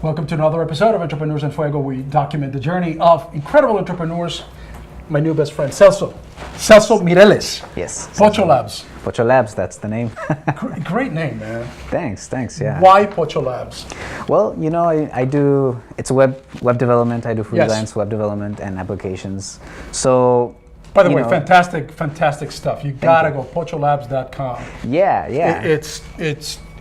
Welcome to another episode of Entrepreneurs in Fuego. We document the journey of incredible entrepreneurs. My new best friend, Celso. Celso Mireles. Yes. POCHOLABS. POCHOLABS, that's the name. Great name, man. Thanks, yeah. Why POCHOLABS? Well, you know, I do, it's web development. I do freelance web development and applications. So, by the way, fantastic stuff. You gotta go, POCHOLABS.com. Yeah.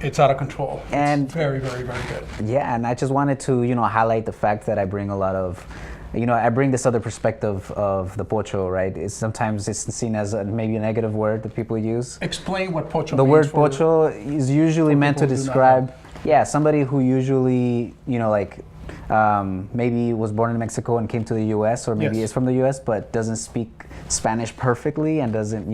It's out of control. And it's very good. Yeah, and I just wanted to, highlight the fact that I bring a lot of, I bring this other perspective of the pocho, right? Sometimes it's seen as maybe a negative word that people use. Explain what pocho means. The word pocho is usually meant to describe, somebody who usually, maybe was born in Mexico and came to the U.S. or maybe is from the U.S. but doesn't speak Spanish perfectly and doesn't,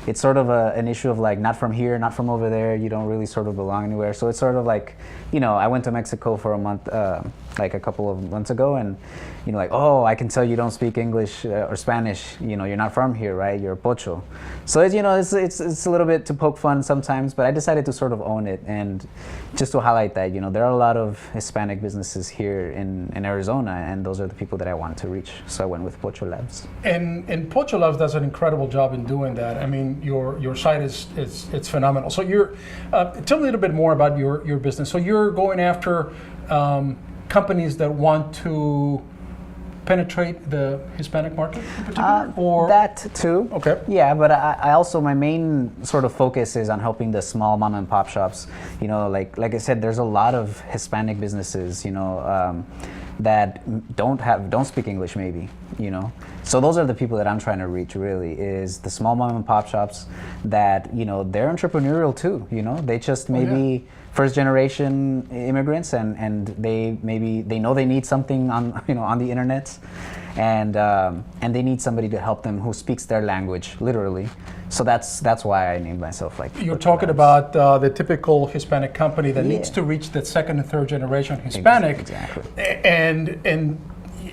it's sort of an issue of like not from here, not from over there. You don't really sort of belong anywhere. So it's sort of like, I went to Mexico for a month, like a couple of months ago, and oh, I can tell you don't speak English or Spanish. You're not from here, right? You're a pocho. So it's it's a little bit to poke fun sometimes, but I decided to sort of own it and just to highlight that there are a lot of Hispanic businesses here in Arizona, and those are the people that I want to reach. So I went with POCHOLABS. And POCHOLABS does an incredible job in doing that. I mean, your site it's phenomenal. So tell me a little bit more about your business. So you're going after companies that want to penetrate the Hispanic market in particular? Or that too. Okay. Yeah, but I also, my main sort of focus is on helping the small mom and pop shops. Like I said, there's a lot of Hispanic businesses, that don't speak English maybe, So those are the people that I'm trying to reach really, is the small mom and pop shops that, they're entrepreneurial too, they just maybe first generation immigrants and they know they need something on the internet and they need somebody to help them who speaks their language literally. So that's why I named myself like. You're talking about the typical Hispanic company that needs to reach that second and third generation Hispanic. Exactly. And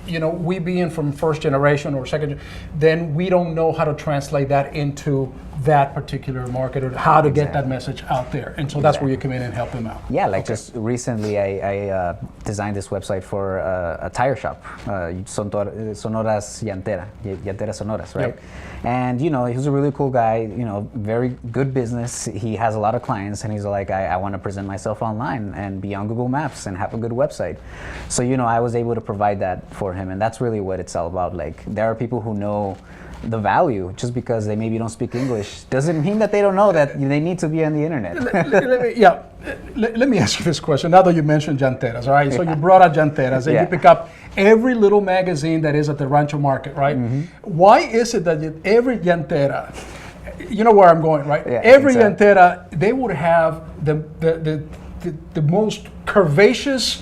we being from first generation or second, then we don't know how to translate that into that particular market or how to get that message out there. And so that's where you come in and help them out. Yeah, just recently I designed this website for a tire shop, Sonoras Llantera Sonoras, right? Yep. And he was a really cool guy, very good business. He has a lot of clients and he's like, I want to present myself online and be on Google Maps and have a good website. So, I was able to provide that for him, and that's really what it's all about. Like, there are people who know the value. Just because they maybe don't speak English doesn't mean that they don't know that they need to be on the internet. Let me ask you this question. Now that you mentioned Llanteras, all right? So you brought out Llanteras and you pick up every little magazine that is at the Rancho Market, right? Mm-hmm. Why is it that every Llantera, you know where I'm going, right? Yeah, every Llantera, they would have the most curvaceous,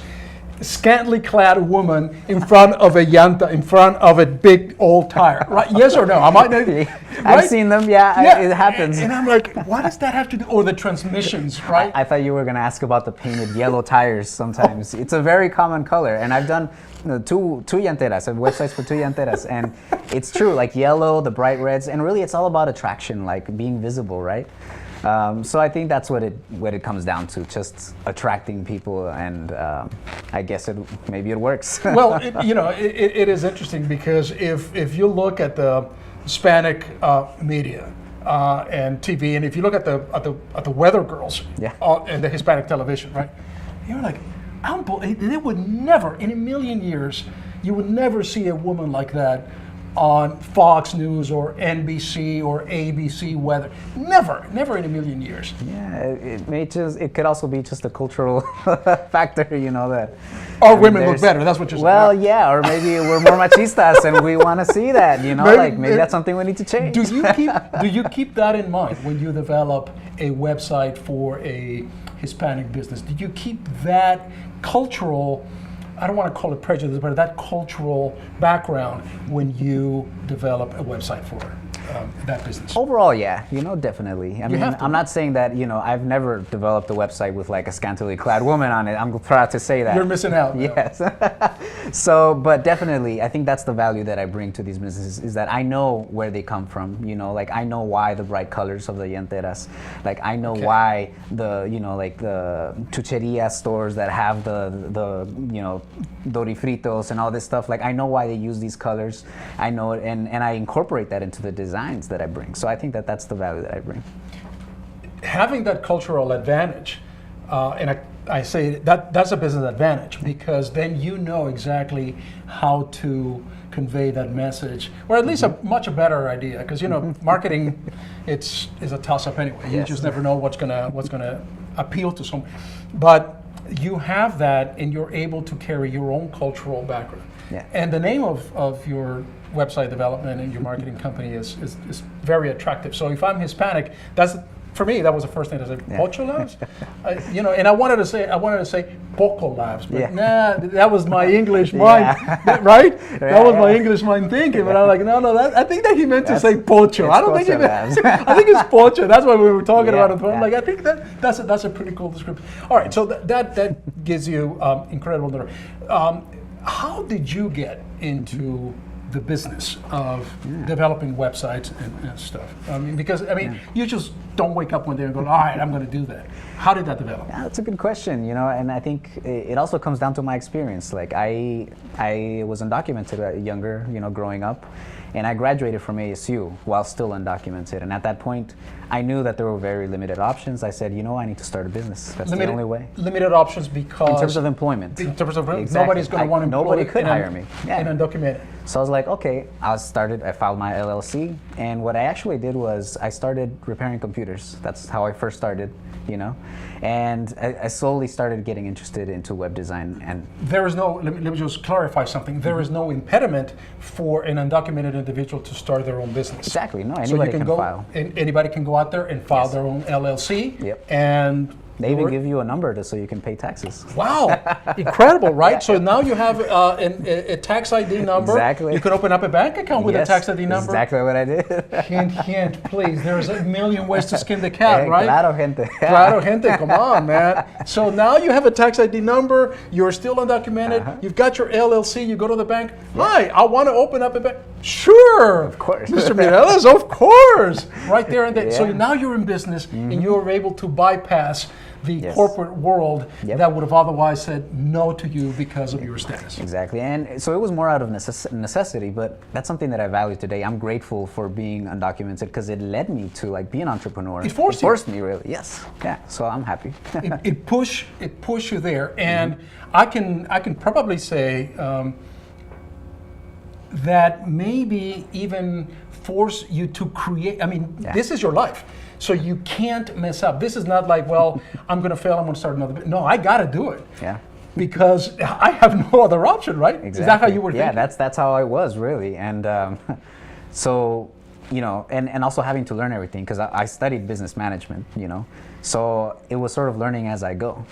scantily clad woman in front of a llanta, in front of a big old tire, right? Yes or no? Right? I've seen them, it happens. And I'm like, what does that have to do? Or the transmissions, right? I thought you were going to ask about the painted yellow tires sometimes. It's a very common color, and I've done two llanteras, I have websites for 2 llanteras, and it's true, like yellow, the bright reds, and really it's all about attraction, like being visible, right? So I think that's what it comes down to, just attracting people, and I guess maybe it works. Well, it is interesting because if you look at the Hispanic media and TV, and if you look at the weather girls and the Hispanic television, right, you're like, they would never in a million years, you would never see a woman like that on Fox News or NBC or ABC weather. Never in a million years. Yeah, it could also be just a cultural factor, that. Or women look better, that's what you're saying. Well, yeah, or maybe we're more machistas and we want to see that, maybe that's something we need to change. Do you keep that in mind when you develop a website for a Hispanic business? Did you keep that cultural, I don't want to call it prejudice, but that cultural background when you develop a website for it? that business? Overall, yeah, definitely. I mean, have to. I'm not saying that, I've never developed a website with like a scantily clad woman on it. I'm proud to say that. You're missing out. Yes. So, but definitely, I think that's the value that I bring to these businesses is that I know where they come from, like I know why the bright colors of the llenteras, like I know why the, like the chucheria stores that have the dorifritos and all this stuff, like I know why they use these colors. I know it, and I incorporate that into the designs that I bring. So I think that that's the value that I bring. Having that cultural advantage, and I say that's a business advantage because then you know exactly how to convey that message, or at least a much better idea. Because marketing, is a toss-up anyway. You just never know what's gonna appeal to someone. But you have that, and you're able to carry your own cultural background. Yeah. And the name of your website development and your marketing company is very attractive. So if I'm Hispanic, for me, that was the first thing I said. POCHOLABS, and I wanted to say POCHOLABS, but that was my English mind, right? That was my English mind thinking, but I'm like, no, I think that he meant to say Pocho. I don't think he meant. I think it's Pocho. That's what we were talking about. I'm like, I think that's a pretty cool description. All right, so that gives you incredible. How did you get into the business of developing websites and stuff? I mean, because you just don't wake up one day and go, all right, I'm going to do that. How did that develop? Yeah, that's a good question, and I think it also comes down to my experience. Like I was undocumented younger, growing up, and I graduated from ASU while still undocumented. And at that point, I knew that there were very limited options. I said, I need to start a business. That's the only way. Limited options because in terms of employment. In terms of nobody's going to want to employ. Nobody could hire me. In undocumented. So I was like, okay, I filed my LLC, and what I actually did was I started repairing computers. That's how I first started, and I slowly started getting interested into web design. And there is no, let me just clarify something. There is no impediment for an undocumented individual to start their own business. Exactly, no, anybody can file. Anybody can go out there and file their own LLC. Yep. And they even give you a number so you can pay taxes. Wow, incredible, right? So now you have a tax ID number. Exactly. You can open up a bank account with a tax ID number. Exactly what I did. Hint, please. There's a million ways to skin the cat, right? Claro, gente. Claro, gente, come on, man. So now you have a tax ID number. You're still undocumented. You've got your LLC. You go to the bank. Hi, I want to open up a bank. Sure. Of course. Mr. Mireles, of course. Right there and then. So now you're in business and you're able to bypass the corporate world that would have otherwise said no to you because of your status. Exactly, and so it was more out of necessity, but that's something that I value today. I'm grateful for being undocumented because it led me to be an entrepreneur. It forced me, really. Yes, so I'm happy. it pushed you there, and I can probably say that maybe even force you to create. I mean, this is your life. So you can't mess up. This is not like, well, I'm going to fail, I'm going to start another. No, I got to do it. Yeah. Because I have no other option, right? Exactly. Is that how you were thinking? Yeah, that's how I was, really. And so, and also having to learn everything because I studied business management, So it was sort of learning as I go,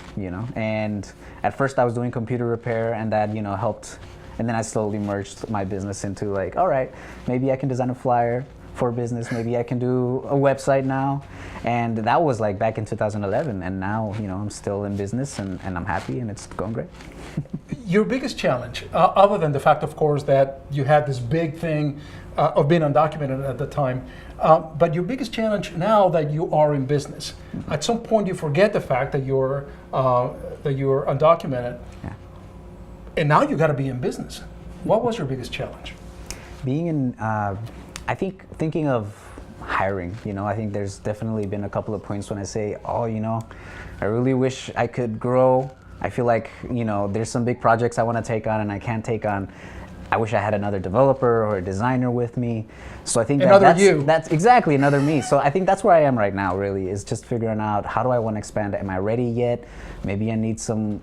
And at first I was doing computer repair, and that, helped. And then I slowly merged my business into all right, maybe I can design a flyer for business, maybe I can do a website now. And that was back in 2011, and now I'm still in business and I'm happy and it's going great. Your biggest challenge, other than the fact, of course, that you had this big thing of being undocumented at the time, but your biggest challenge now that you are in business, at some point you forget the fact that you're undocumented, and now you got to be in business. What was your biggest challenge? Being in I think thinking of hiring, I think there's definitely been a couple of points when I say, I really wish I could grow. I feel like, there's some big projects I want to take on and I can't take on. I wish I had another developer or a designer with me. So I think that's exactly another me. So I think that's where I am right now, really, is just figuring out how do I want to expand. Am I ready yet? Maybe I need some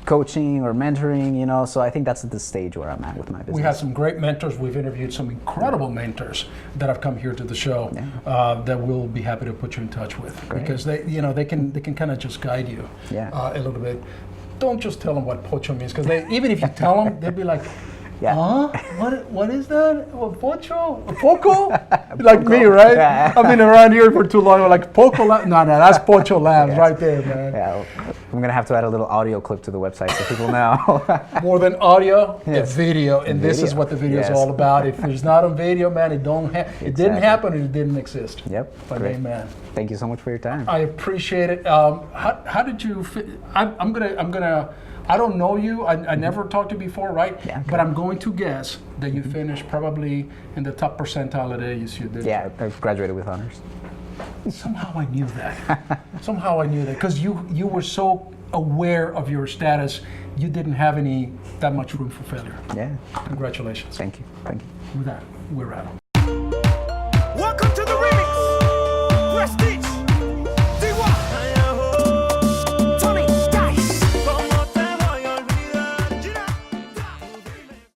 coaching or mentoring, So I think that's at the stage where I'm at with my business. We have some great mentors. We've interviewed some incredible mentors that have come here to the show that we'll be happy to put you in touch with. Great. Because they can kind of just guide you a little bit. Don't just tell them what pocho means, because even if you tell them, they'll be like, Yeah. Huh? What is that? Well, Poco? Like me, right? Yeah. I've been around here for too long. Like POCHOLABS? No, that's POCHOLABS right there, man. Yeah, I'm gonna have to add a little audio clip to the website so people know. More than audio, Yes. the video, and this is Video. what the video is Yes. all about. If it's not on video, man, it don't. It didn't happen, and it didn't exist. Yep. But Great. amen. Thank you so much for your time. I appreciate it. How did you? I'm gonna. I don't know you. I never talked to you before, right? Yeah, But I'm going to guess that you finished probably in the top percentile of the ASU, didn't Yeah, I graduated with honors. you? Somehow I knew that. Somehow I knew that because you were so aware of your status. You didn't have that much room for failure. Yeah. Congratulations. Thank you. Thank you. With that, we're out.